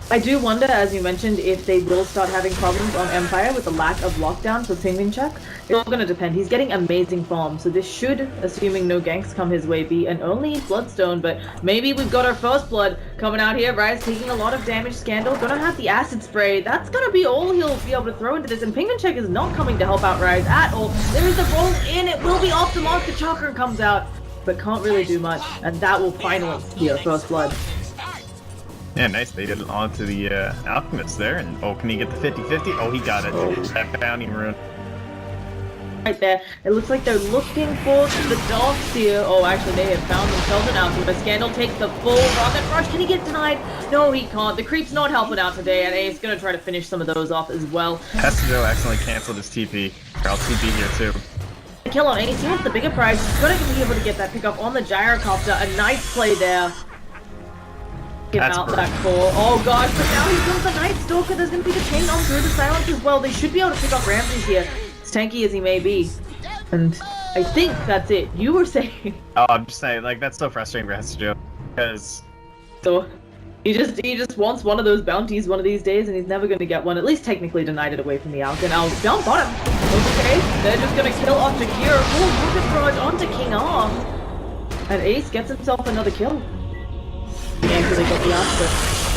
I do wonder, as you mentioned, if they will start having problems on Empire with the lack of lockdown for Penguin Chuck. It's all going to depend. He's getting amazing farm, so this should, assuming no ganks come his way, be an only Bloodstone, but maybe we've got our first blood coming out here. Rise taking a lot of damage. Scandal gonna have the acid spray. That's gonna be all he'll be able to throw into this, and Penguin Chuck is not coming to help out Rise at all. There is the roll in. It will be off the mark. The chakra comes out, but can't really do much, and that will finally be our first blood. Yeah, nice. They did it onto the Alchemist there. And oh, can he get the 50-50? Oh, he got it. Oh. That bounty rune. Right there. It looks like they're looking for the dogs here. Oh, actually, they have found themselves an Alchemist. Scandal takes the full rocket rush. Can he get denied? No, he can't. The creep's not helping out today, and Ace gonna try to finish some of those off as well. Pesto accidentally canceled his TP. Or I'll TP here too. The kill on Ace. He wants the bigger prize. He's gonna be able to get that pickup on the gyrocopter. A nice play there. Get out that core. Oh gosh, but now he's got the Night Stalker. There's gonna be the chain on through the silence as well. They should be able to pick up Ramsey here, as tanky as he may be. And I think that's it. You were saying. Oh, I'm just saying, like, that's so frustrating for Joe, because so he just wants one of those bounties one of these days, and he's never gonna get one. At least technically denied it away from the Alk, and I'll jump on him. Okay, they're just gonna kill off Jakir. Oh, rocket barrage onto King R. And Ace gets himself another kill. Yeah, they got the answer.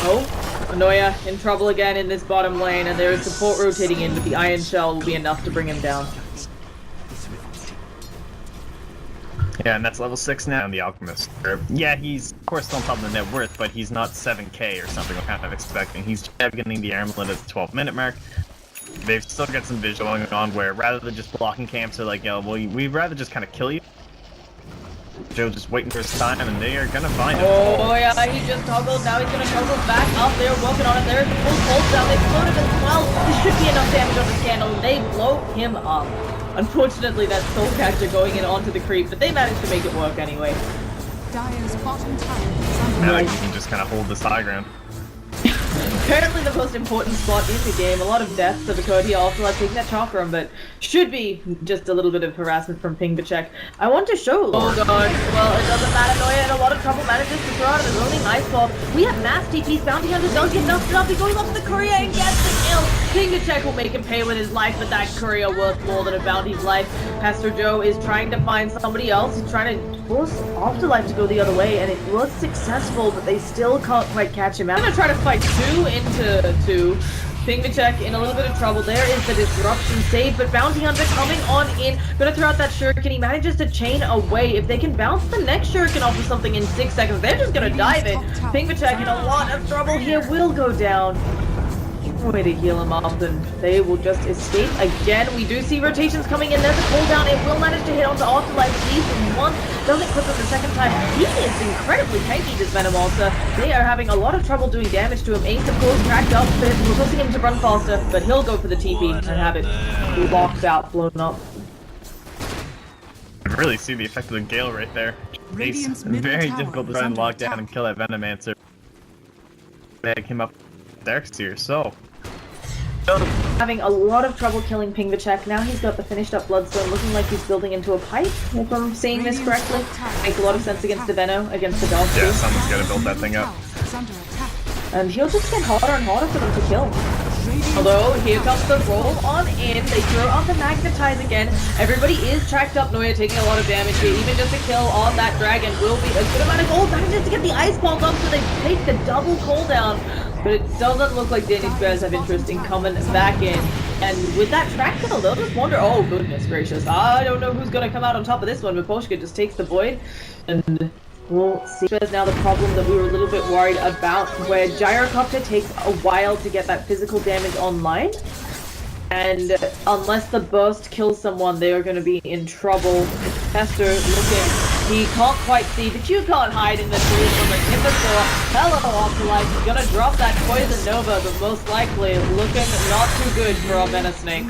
Oh, Anoya in trouble again in this bottom lane, and there is support rotating in, but the Iron Shell will be enough to bring him down. Yeah, and that's level 6 now on the Alchemist. Yeah, he's of course still on top of the net worth, but he's not 7k or something I'm kind of expecting. He's getting the amulet at the 12-minute mark. They've still got some visual going on where rather than just blocking camps, they're like, well, we'd rather just kind of kill you. Joe's just waiting for his time, and they are gonna find him. Oh yeah, he just toggled. Now he's gonna toggle back up. They're working on it. There's the full pulse down. They float him as well. This should be enough damage on the Scandal. They blow him up. Unfortunately, that soul catcher going in onto the creep, but they managed to make it work anyway. Dire's bottom tower is under Now you can just kind of hold this high ground. Apparently the most important spot in the game. A lot of deaths have occurred here. Also, like taking that chakram, but should be just a little bit of harassment from Pingbachek. I want to show. Oh god. Well, it doesn't matter. Noya in a lot of trouble manages to throw out of his only nice ball. We have mass TPs. Bounty Hunters don't get enough stuff. He goes off the courier and gets the kill. Pingbachek will make him pay with his life, but that courier worth more than a bounty's life. Pastor Joe is trying to find somebody else. He's trying to force Afterlife to go the other way, and it was successful, but they still can't quite catch him out. I'm gonna try to fight 2 into 2. Pingbachek in a little bit of trouble. There is the disruption save, but Bounty Hunter coming on in. Gonna throw out that shuriken. He manages to chain away. If they can bounce the next shuriken off of something in 6 seconds, they're just gonna dive it. Pingbachek in a lot of trouble here, will go down. Way to heal him up, and they will just escape again. We do see rotations coming in. There's a cooldown. It will manage to hit onto Afterlife at least once. Doesn't clip him the second time. He is incredibly tanky, this Venom Monster. They are having a lot of trouble doing damage to him. Ace, of course, cracked up, but we're forcing him to run faster, but he'll go for the TP and have it locked out, blown up. I really see the effect of the Gale right there. Ace, very difficult to try and lock down and kill that Venomancer. Bag him up Derek's here, so having a lot of trouble killing Pingbachek. Now he's got the finished up Bloodstone, looking like he's building into a pipe, if I'm seeing this correctly. Makes a lot of sense against the Veno, against the dog. Yeah, someone's gotta build that thing up. And he'll just get harder and harder for them to kill. Although, here comes the roll on in. They throw out the Magnetize again. Everybody is tracked up. Noya taking a lot of damage here. Even just a kill on that dragon will be a good amount of gold. Manages to get the Ice Bomb up, so they take the double cooldown. But it doesn't look like Danish Bears have interest in coming back in. And with that track kill, they'll just wonder, oh goodness gracious, I don't know who's going to come out on top of this one, but Poshka just takes the Void. And we'll see. There's now the problem that we were a little bit worried about, where Gyrocopter takes a while to get that physical damage online. And unless the burst kills someone, they are going to be in trouble. Pester looking. He can't quite see, but you can't hide in the trees from the Kimbersaw. Hello, Afterlife. He's gonna drop that Poison Nova, but most likely looking not too good for our Venosnake.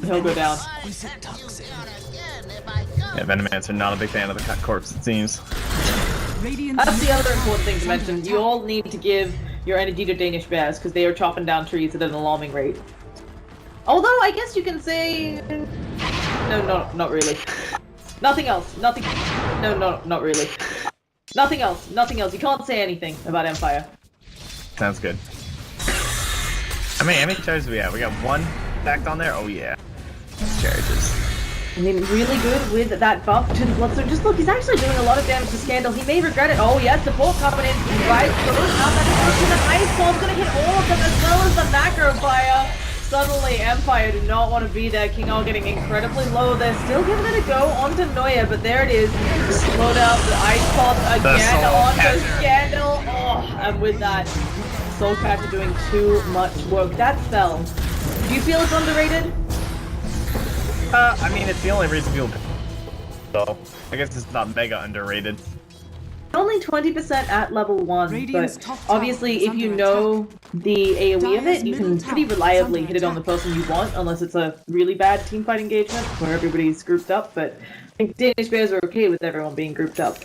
He'll go down. Yeah, Venomancer not a big fan of the cut corpse, it seems. That's the other important thing to mention. You all need to give your energy to Danish Bears, because they are chopping down trees at an alarming rate. Although, I guess you can say... No, not really. Nothing else. Nothing. No, not really. Nothing else. You can't say anything about Empire. Sounds good. How many charges do we have? We got one stacked on there? Oh yeah. Charges. I mean, really good with that buff to the Bloodstone. Just look, he's actually doing a lot of damage to Scandal. He may regret it. Oh yes, support coming in. Right, throws out that explosion. An ice ball's gonna hit all of them as well as the macro fire. Suddenly, Empire do not want to be there. King All getting incredibly low. They're still giving it a go onto Noya, but there it is. Slowed out the ice pod again onto Scandal. Oh, and with that, Soul Catcher doing too much work. That spell. Do you feel it's underrated? I mean, it's the only reason people. So, I guess it's not mega underrated. Only 20% at level 1, Radiant's but top tower obviously is if you under know the AoE of Dire's it, you middle can tower pretty is reliably under hit it on the attack. person you want, unless it's a really bad teamfight engagement where everybody's grouped up, but I think Danish bears are okay with everyone being grouped up.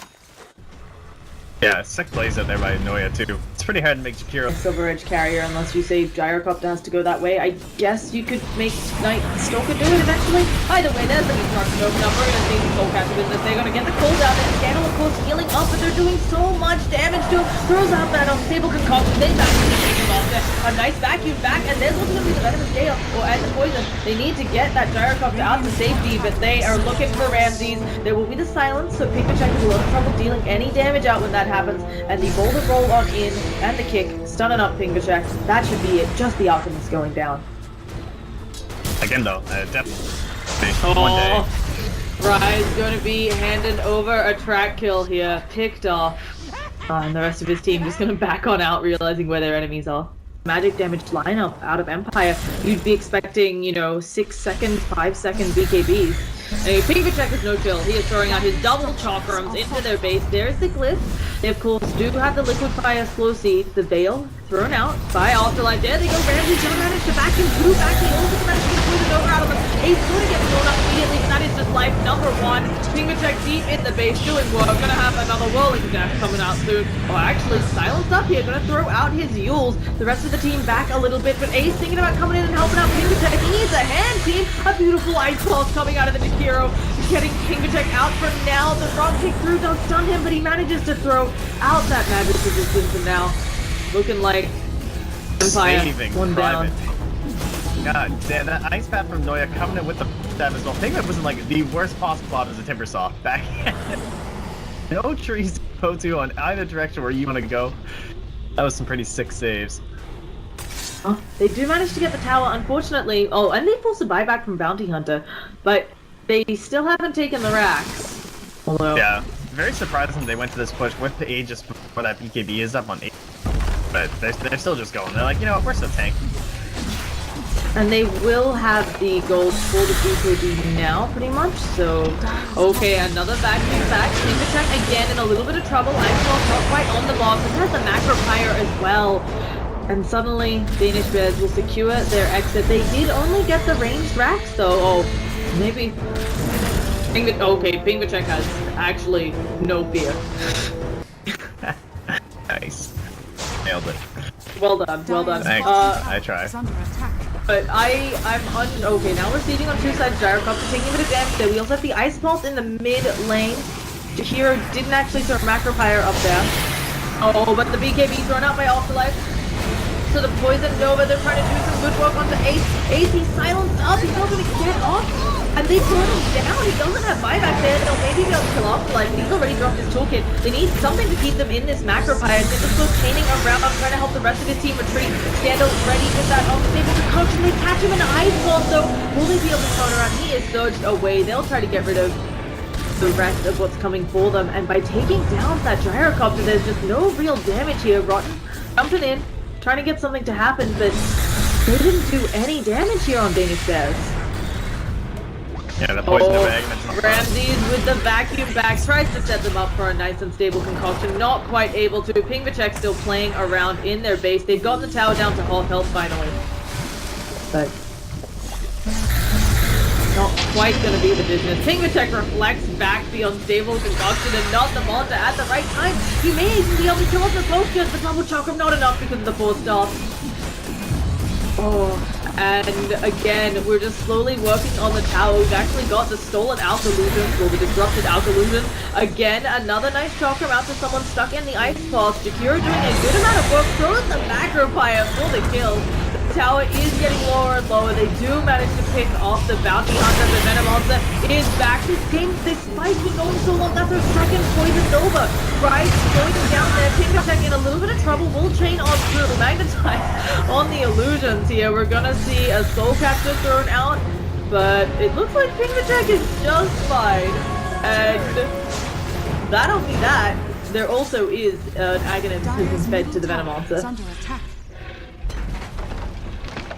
Yeah, sick plays out there by Noya too. It's pretty hard to make Jakiro. Silver Edge Carrier, unless you say Gyrocopter has to go that way. I guess you could make Knight Stalker do it eventually. Either way, there's the Mark to open up. We're going to see the Soul Catcher business. They're going to get the cooldown, and Scandal, of course, healing up, but they're doing so much damage to him. Throws out that unstable concoction. They back to take him off there. A nice vacuum back, and there's also going to be the Venomous Gale, and the Poison. They need to get that Gyrocopter out to safety, but they are looking for Ramses. There will be the silence, so Pikachu has a lot of trouble dealing any damage out when that happens, and the boulder roll on in and the kick, stunning up Pingvachek. That should be it. Just the Alchemist going down. Again though, definitely one day. Rise going to be handing over a track kill here. Picked off. And the rest of his team just going to back on out, realizing where their enemies are. Magic damage lineup out of Empire. You'd be expecting, 6 second, 5 second BKBs. Anyway, Pingvachek is no chill. He is throwing out his double chakrams into their base. There's the glyph. They, of course, do have the liquid fire slow seed. The veil thrown out by Afterlife. There they go. Ramsey don't manage to back him two back. He also managed to get poison over out of him. Ace going to get blown up immediately, and that is just life number 1. Pingvachek deep in the base doing work. Gonna have another whirling death coming out soon. Oh, actually, Silence up here. Gonna throw out his Yules. The rest of the team back a little bit, but Ace thinking about coming in and helping out Pingvachek. He needs a hand, team. A beautiful ice pulse coming out of the Jakiro. Getting Pingvachek out for now. The rock kick through does stun him, but he manages to throw out that magic resistance, and now looking like Empire Saving one down. private. God damn, that ice bat from Noya coming in with the stab as well. Pingvachek was in like the worst possible spot as a Timbersaw. Back no trees to go to on either direction where you want to go. That was some pretty sick saves. Oh, they do manage to get the tower, unfortunately. Oh, and they forced a buyback from Bounty Hunter, but they still haven't taken the racks. Although, Yeah, very surprising they went to this push with the A just before that BKB is up on 8. But they're still just going. They're like, you know what, we're still tank. and they will have the gold for the BKB now, pretty much. So, okay, another vacuum back. Pingvachek again in a little bit of trouble. Icebox not quite on the box. It has the macro fire as well. And suddenly, Danish Bears will secure their exit. They did only get the ranged racks, though. Oh, maybe. Okay, Pingvachek has actually no fear. Nice. Nailed it. Well done, well done. Thanks. I try. Is under attack. But okay, now we're sieging on 2 sides. Gyrocopter taking a bit of damage there. We also have the Ice Pulse in the mid lane. Jakiro didn't actually throw Macro Fire up there. Oh, but the BKB thrown out by Afterlife. So the Poison Nova, they're trying to do some good work onto Ace. Ace, he's silenced up, he's not going to get off. And they brought him down, he doesn't have buyback there. They'll maybe be able to kill Afterlife, but he's already dropped his toolkit. They need something to keep them in this macro fire. They're just still chaining around, trying to help the rest of his team retreat. Scandal ready with that unstable concoction. They catch him in an ice ball, so will they be able to turn around? He is surged away. They'll try to get rid of the rest of what's coming for them. And by taking down that Gyrocopter, there's just no real damage here. Rotten jumping in, trying to get something to happen, but they didn't do any damage here on Danish Bears. Yeah, the poison bag. Ramses with the vacuum back tries to set them up for a nice and stable concoction. Not quite able to. Pingvachek still playing around in their base. They've gotten the tower down to half health finally. But not quite going to be the business. Pingvachek reflects back the unstable concoction and not the monster at the right time. He may even be able to kill off the potion, but double chakram not enough because of the force stop. Oh, and again, we're just slowly working on the tower. We've actually got the stolen Alpha Illusion, or the disrupted Alpha Illusion. Again, another nice chakram out to someone stuck in the ice pulse. Jakiro doing a good amount of work, throwing the macro fire for the kill. tower is getting lower and lower. They do manage to pick off the bounty hunter, but Venom Monster is back. This game, despite being going so long, that's our second poison Nova. Right, going down there. PingaTech in a little bit of trouble. Will chain on through. Magnetize on the illusions here. We're gonna see a Soul Capture thrown out, but it looks like PingaTech is just fine. And not only that, there also is an Aghanim who can fed to the Venom Monster.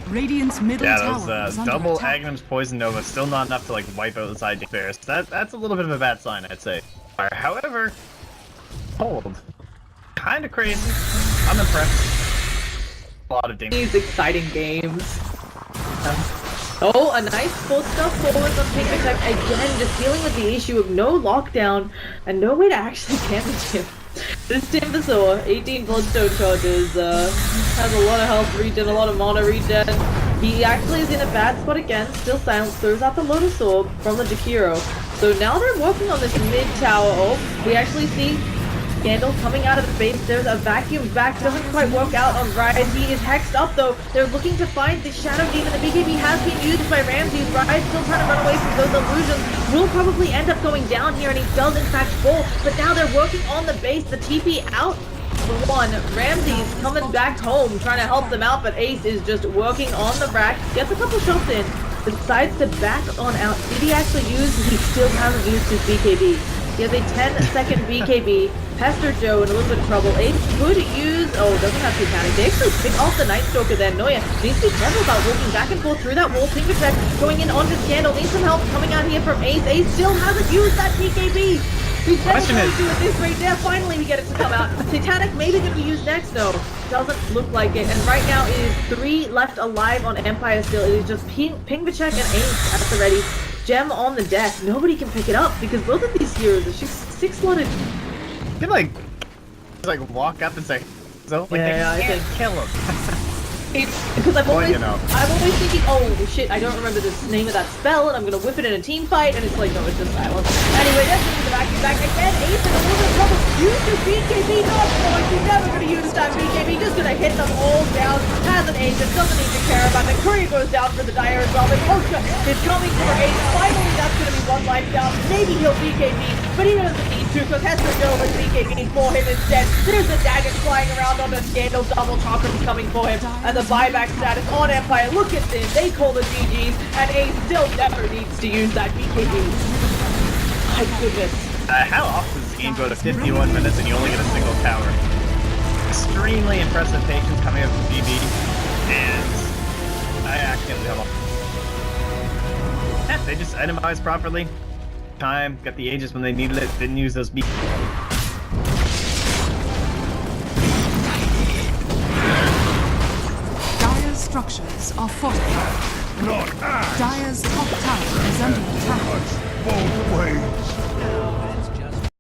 Radiant's middle Yeah, tower that is was under double attack. Aghanim's Poison Nova, still not enough to like wipe out the side defense. That's a little bit of a bad sign, I'd say. However, hold. Kinda crazy. I'm impressed. A lot of damage. These exciting games. Oh, a nice full stuff forward from PingaTech again, just dealing with the issue of no lockdown and no way to actually damage him. This Timbersaw, 18 Bloodstone charges, has a lot of health regen, a lot of mana regen. He actually is in a bad spot again, still silenced, throws out the Lotus Orb from the Jakiro. So now they're working on this mid-tower ult. We actually see Scandal coming out of the base. There's a vacuum back, doesn't quite work out on Rise. He is hexed up though. They're looking to find the Shadow Demon. The BKB has been used by Ramses. Rise still trying to run away from those illusions. Will probably end up going down here, and he does in fact fall. But now they're working on the base. The TP out for one. Ramses coming back home, trying to help them out, but Ace is just working on the rack. Gets a couple shots in, decides to back on out. Did he actually use? He still hasn't used his BKB. He has a 10-second BKB. Pester Joe in a little bit of trouble. Ace could use... Oh, doesn't have to panic. They actually pick off the Night Stalker there. Noya needs to be careful about walking back and forth through that wall. PingaTech going in onto Scandal. Needs some help coming out here from Ace. Ace still hasn't used that BKB. He's never going to do it this rate there. Finally, we get it to come out. Titanic maybe going to be used next, though. Doesn't look like it. And right now, it is 3 left alive on Empire still. It is just PingaTech and Ace at the ready. Gem on the deck. Nobody can pick it up because both of these heroes are just 6-slotted. You can like walk up and say, so like Yeah, they I can't think- kill him. Because I'm always, you know. I'm always thinking, oh shit, I don't remember the name of that spell, and I'm gonna whip it in a team fight, and it's like, no, it's just silence. Anyway, that's the vacuum back again. Ace in a little bit of trouble. Use your BKB, not going. You're never gonna use that BKB. Just gonna hit them all down. Has an Ace, it doesn't need to care about it. Courier goes down for the Dire as well. The Ultra is coming for Ace. Finally, that's gonna be 1 life down. Maybe he'll BKB, but he doesn't need to, because Hester Joe has BKB for him instead. There's the daggers flying around on the Scandal. Double Chakram coming for him, and the buyback status on Empire. Look at this. They call the GGs, and Ace still never needs to use that BKB. My goodness. How often does the game go to 51 minutes and you only get a single tower? Extremely impressive patience coming up from BB, and I accidentally have yeah, they just itemized properly. Time, got the Aegis when they needed it, didn't use those beats. Dire's structures are fortified. Not ass. Dire's top tower is under attack. Both ways.